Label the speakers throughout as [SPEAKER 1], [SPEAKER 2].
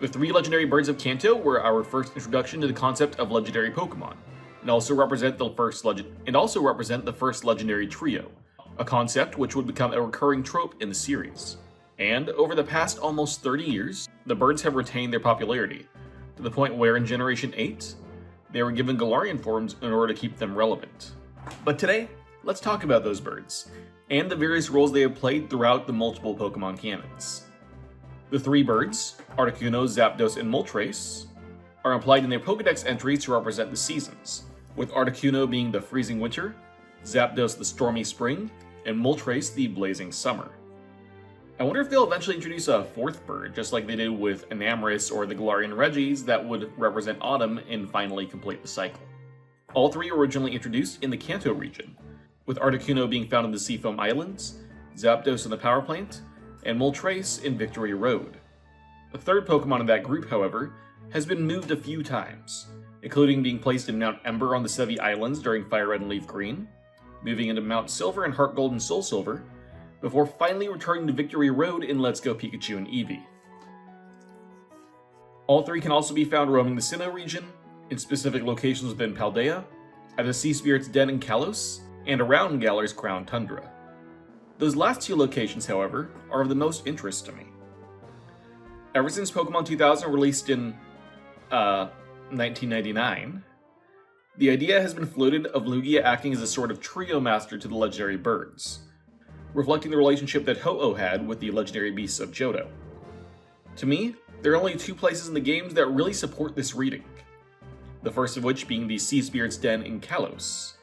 [SPEAKER 1] The three legendary birds of Kanto were our first introduction to the concept of legendary Pokemon, and also represent the first legendary trio, a concept which would become a recurring trope in the series. And over the past almost 30 years, the birds have retained their popularity, to the point where in Generation 8, they were given Galarian forms in order to keep them relevant. But today, let's talk about those birds, and the various roles they have played throughout the multiple Pokemon canons. The three birds, Articuno, Zapdos, and Moltres, are implied in their Pokédex entries to represent the seasons, with Articuno being the freezing winter, Zapdos the stormy spring, and Moltres the blazing summer. I wonder if they'll eventually introduce a fourth bird, just like they did with Enamorus or the Galarian Regis, that would represent autumn and finally complete the cycle. All three were originally introduced in the Kanto region, with Articuno being found in the Seafoam Islands, Zapdos in the Power Plant, and Moltres in Victory Road. The third Pokemon in that group, however, has been moved a few times, including being placed in Mount Ember on the Sevi Islands during Fire Red and Leaf Green, moving into Mount Silver and HeartGold and Soul Silver, before finally returning to Victory Road in Let's Go Pikachu and Eevee. All three can also be found roaming the Sinnoh region, in specific locations within Paldea, at the Sea Spirit's Den in Kalos, and around Galar's Crown Tundra. Those last two locations, however, are of the most interest to me. Ever since Pokemon 2000 released in 1999, the idea has been floated of Lugia acting as a sort of trio master to the legendary birds, reflecting the relationship that Ho-Oh had with the legendary beasts of Johto. To me, there are only two places in the games that really support this reading, the first of which being the Sea Spirit's Den in Kalos.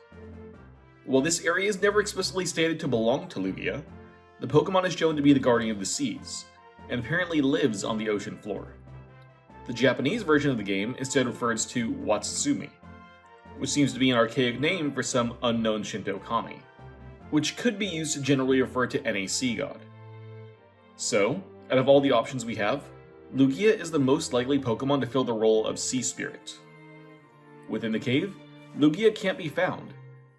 [SPEAKER 1] While this area is never explicitly stated to belong to Lugia, the Pokemon is shown to be the guardian of the seas, and apparently lives on the ocean floor. The Japanese version of the game instead refers to Watsutsumi, which seems to be an archaic name for some unknown Shinto kami, which could be used to generally refer to any sea god. So, out of all the options we have, Lugia is the most likely Pokemon to fill the role of Sea Spirit. Within the cave, Lugia can't be found,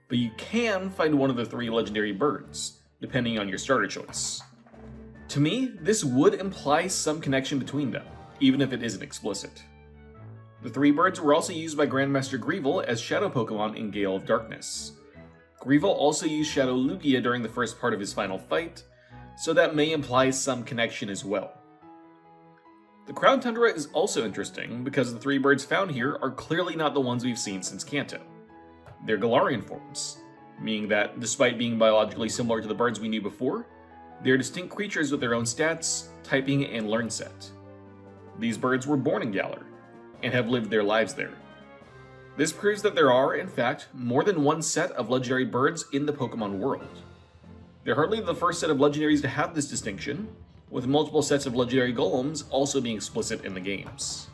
[SPEAKER 1] but you can find one of the three legendary birds, depending on your starter choice. To me, this would imply some connection between them, even if it isn't explicit. The three birds were also used by Grandmaster Greavil as Shadow Pokemon in Gale of Darkness. Greavil also used Shadow Lugia during the first part of his final fight, so that may imply some connection as well. The Crown Tundra is also interesting because the three birds found here are clearly not the ones we've seen since Kanto. They're Galarian forms, meaning that despite being biologically similar to the birds we knew before, they're distinct creatures with their own stats, typing, and learn set. These birds were born in Galar, and have lived their lives there. This proves that there are, in fact, more than one set of legendary birds in the Pokemon world. They're hardly the first set of legendaries to have this distinction, with multiple sets of legendary golems also being explicit in the games.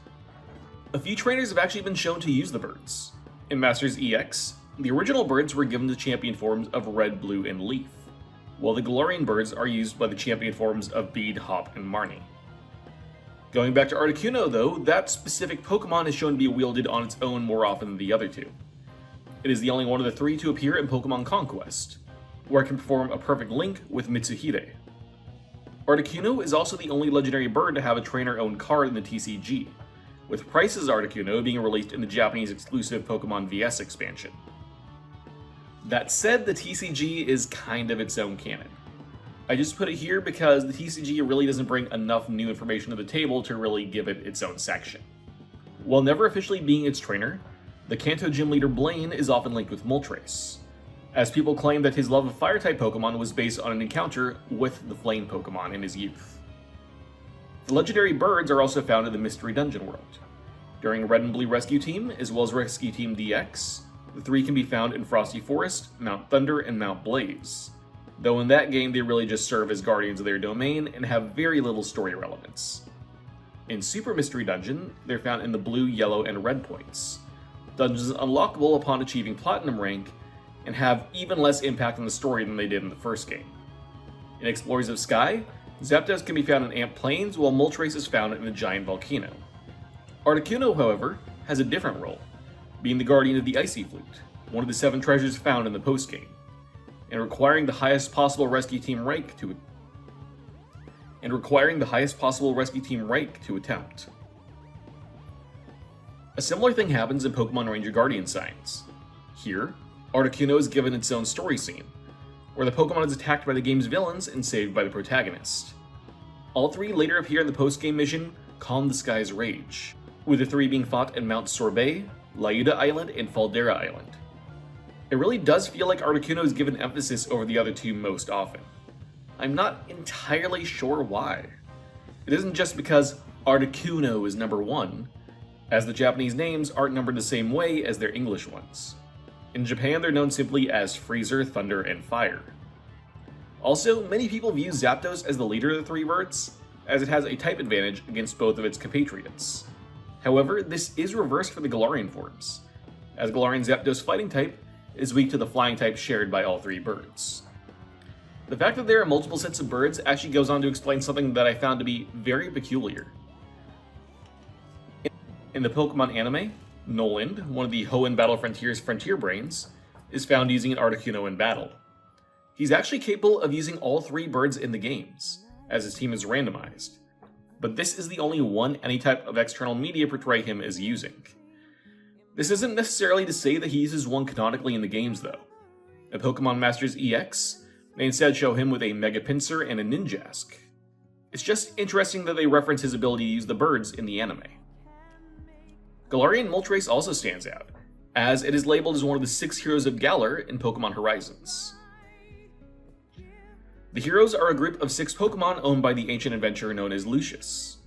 [SPEAKER 1] A few trainers have actually been shown to use the birds. In Masters EX, the original birds were given the champion forms of Red, Blue, and Leaf, while the Galarian birds are used by the champion forms of Bead, Hop, and Marnie. Going back to Articuno though, that specific Pokemon is shown to be wielded on its own more often than the other two. It is the only one of the three to appear in Pokemon Conquest, where it can perform a perfect link with Mitsuhide. Articuno is also the only legendary bird to have a trainer-owned card in the TCG, with Price's Articuno being released in the Japanese exclusive Pokemon VS expansion. That said, the TCG is kind of its own canon. I just put it here because the TCG really doesn't bring enough new information to the table to really give it its own section. While never officially being its trainer, the Kanto gym leader Blaine is often linked with Moltres, as people claim that his love of Fire-type Pokemon was based on an encounter with the Flame Pokemon in his youth. The legendary birds are also found in the Mystery Dungeon world. During Red and Blue Rescue Team, as well as Rescue Team DX, the three can be found in Frosty Forest, Mount Thunder, and Mount Blaze, though in that game they really just serve as guardians of their domain and have very little story relevance. In Super Mystery Dungeon, they're found in the Blue, Yellow, and Red points, dungeons unlockable upon achieving Platinum rank, and have even less impact on the story than they did in the first game. In Explorers of Sky, Zapdos can be found in Ant Plains, while Moltres is found in a giant volcano. Articuno, however, has a different role, being the guardian of the Icy Flute, one of the 7 treasures found in the post-game, and requiring the highest possible rescue team rank to attempt. A similar thing happens in Pokemon Ranger Guardian Science. Here, Articuno is given its own story scene, where the Pokemon is attacked by the game's villains and saved by the protagonist. All three later appear in the post-game mission Calm the Sky's Rage, with the three being fought in Mount Sorbet, Lauda Island, and Faldera Island. It really does feel like Articuno is given emphasis over the other two most often. I'm not entirely sure why. It isn't just because Articuno is number 1, as the Japanese names aren't numbered the same way as their English ones. In Japan, they're known simply as Freezer, Thunder, and Fire. Also, many people view Zapdos as the leader of the three birds, as it has a type advantage against both of its compatriots. However, this is reversed for the Galarian forms, as Galarian Zapdos fighting type is weak to the flying type shared by all three birds. The fact that there are multiple sets of birds actually goes on to explain something that I found to be very peculiar. In the Pokemon anime, Noland, one of the Hoenn Battle Frontier's Frontier Brains, is found using an Articuno in battle. He's actually capable of using all three birds in the games, as his team is randomized, but this is the only one any type of external media portray him as using. This isn't necessarily to say that he uses one canonically in the games though. In Pokemon Masters EX, they instead show him with a Mega Pinsir and a Ninjask. It's just interesting that they reference his ability to use the birds in the anime. Galarian Moltres also stands out, as it is labeled as one of the 6 heroes of Galar in Pokemon Horizons. The heroes are a group of 6 Pokemon owned by the ancient adventurer known as Lucius.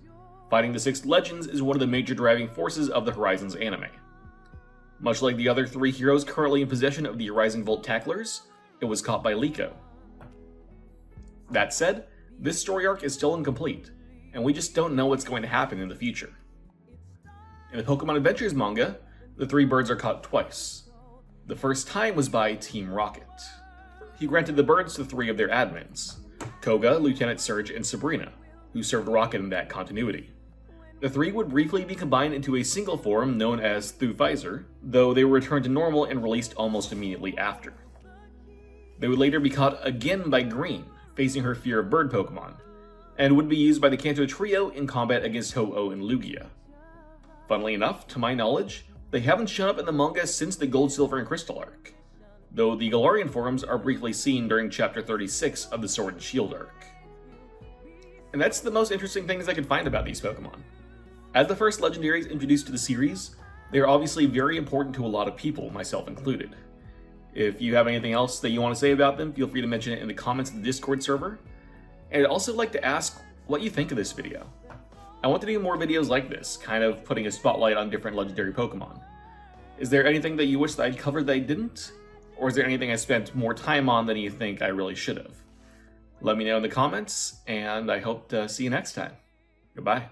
[SPEAKER 1] Fighting the 6 legends is one of the major driving forces of the Horizons anime. Much like the other 3 heroes currently in possession of the Rising Volt Tacklers, it was caught by Liko. That said, this story arc is still incomplete, and we just don't know what's going to happen in the future. In the Pokemon Adventures manga, the 3 birds are caught twice. The first time was by Team Rocket. He granted the birds to 3 of their admins, Koga, Lieutenant Surge, and Sabrina, who served Rocket in that continuity. The 3 would briefly be combined into a single form known as Thuphizer, though they were returned to normal and released almost immediately after. They would later be caught again by Green, facing her fear of bird Pokemon, and would be used by the Kanto trio in combat against Ho-Oh and Lugia. Funnily enough, to my knowledge, they haven't shown up in the manga since the Gold, Silver, and Crystal arc, though the Galarian forms are briefly seen during Chapter 36 of the Sword and Shield arc. And that's the most interesting things I could find about these Pokemon. As the first Legendaries introduced to the series, they are obviously very important to a lot of people, myself included. If you have anything else that you want to say about them, feel free to mention it in the comments of the Discord server. And I'd also like to ask what you think of this video. I want to do more videos like this, kind of putting a spotlight on different legendary Pokemon. Is there anything that you wish that I'd covered that I didn't? Or is there anything I spent more time on than you think I really should have? Let me know in the comments, and I hope to see you next time. Goodbye.